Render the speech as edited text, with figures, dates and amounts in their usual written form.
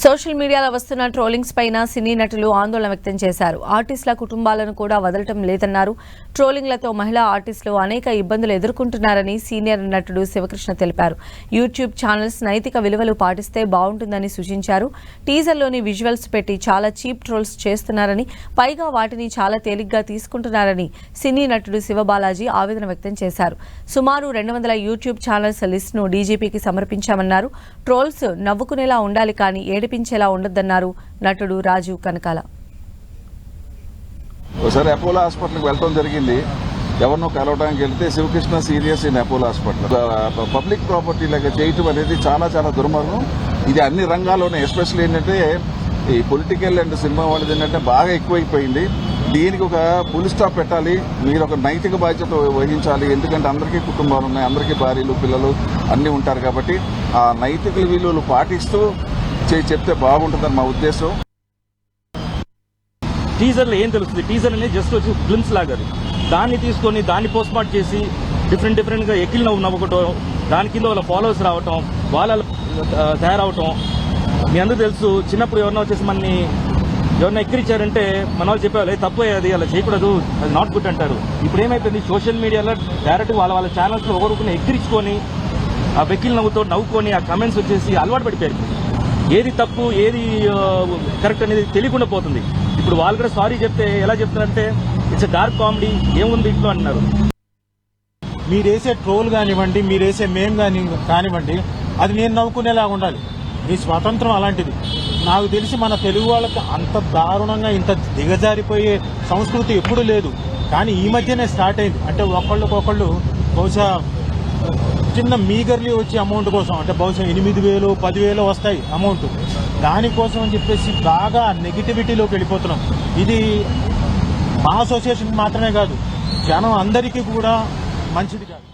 Social మీడియాలో వస్తున్న trollings పైన సినీ నటులు ఆందోళన వ్యక్తం చేశారు. ఆర్టిస్టుల కుటుంబాలను కూడా వదలటం లేదన్నారు. ట్రోలింగ్లతో మహిళా ఆర్టిస్టులు అనేక ఇబ్బందులు ఎదుర్కొంటున్నారని సీనియర్ నటుడు శివకృష్ణ తెలిపారు. యూట్యూబ్ ఛానల్స్ నైతిక విలువలు పాటిస్తే బాగుంటుందని సూచించారు. టీజర్లోని విజువల్స్ పెట్టి చాలా చీప్ ట్రోల్స్ చేస్తున్నారని, పైగా వాటిని చాలా తేలిగ్గా తీసుకుంటున్నారని సినీ నటుడు శివబాలాజీ ఆవేదన వ్యక్తం చేశారు. సుమారు 200 యూట్యూబ్ ఛానల్స్ లిస్టును డీజీపీకి సమర్పించామన్నారు. ట్రోల్స్ నవ్వుకునేలా ఉండాలి కానీ ఏడిపించేలా ఉండొద్దన్నారు నటుడు రాజు కనకాల. ఒకసారి అపోలో హాస్పిటల్కి వెళ్ళడం జరిగింది. ఎవరినో కలవడానికి వెళ్తే Shivakrishna serious in Apollo hospital. Public property లాగా చేయటం అనేది చాలా చాలా దుర్మార్గం. ఇది అన్ని రంగాల్లోనే, ఎస్పెషల్లీ ఏంటంటే ఈ పొలిటికల్ అండ్ సినిమా వాళ్ళది ఏంటంటే బాగా ఎక్కువైపోయింది. దీనికి ఒక ఫుల్ స్టాప్ పెట్టాలి. మీరు ఒక నైతిక బాధ్యత వహించాలి. ఎందుకంటే అందరికీ కుటుంబాలు ఉన్నాయి, అందరికీ భార్యలు పిల్లలు అన్నీ ఉంటారు. కాబట్టి ఆ నైతిక విలువలు పాటిస్తూ చెప్తే బాగుంటుందని మా ఉద్దేశం. టీజర్లో ఏం తెలుస్తుంది? టీజర్ అనేది జస్ట్ వచ్చి ఫిల్మ్స్ లాగా దాన్ని తీసుకొని దాన్ని పోస్ట్ మార్ట్ చేసి డిఫరెంట్గా ఎక్కిల్ నవ్వుకోవటం, దాని కింద వాళ్ళ ఫాలోవర్స్ రావటం, వాళ్ళ తయారవటం. మీ అందరూ తెలుసు, చిన్నప్పుడు ఎవరన్నా వచ్చేసి మనని ఎవరన్నా ఎక్కిరిచ్చారంటే మన వాళ్ళు చెప్పేవాళ్ళు తప్పు, అది అలా చేయకూడదు, అది నాట్ గుడ్ అంటారు. ఇప్పుడు ఏమైపోయింది, సోషల్ మీడియాలో డైరెక్ట్ వాళ్ళ ఛానల్స్లో ఒకరికొకరిని ఎక్కిరించుకొని ఆ వెక్కిల్ నవ్వుకొని ఆ కమెంట్స్ వచ్చేసి అలవాటు పడిపోయారు. ఏది తప్పు ఏది కరెక్ట్ అనేది తెలియకుండా పోతుంది. ఇప్పుడు వాళ్ళు కూడా సారీ చెప్తే ఎలా చెప్తారంటే ఇట్స్ డార్క్ కామెడీ, ఏముంది ఇంట్లో అంటున్నారు. మీరేసే ట్రోల్ కానివ్వండి, మీరేసే మేం కానివ్వండి, అది నేను నవ్వుకునేలాగా ఉండాలి. ఈ స్వాతంత్రం అలాంటిది. నాకు తెలిసి మన తెలుగు వాళ్ళకి అంత దారుణంగా ఇంత దిగజారిపోయే సంస్కృతి ఎప్పుడూ లేదు. కానీ ఈ మధ్యనే స్టార్ట్ అయింది. అంటే ఒకళ్ళకొకళ్ళు బహుశా చిన్న మీగర్లీ వచ్చే అమౌంట్ కోసం, అంటే బహుశా 8,000 10,000 వస్తాయి అమౌంట్, దానికోసం అని చెప్పేసి బాగా నెగిటివిటీలోకి వెళ్ళిపోతున్నాం. ఇది మా అసోసియేషన్ మాత్రమే కాదు, జనం అందరికీ కూడా మంచిది కాదు.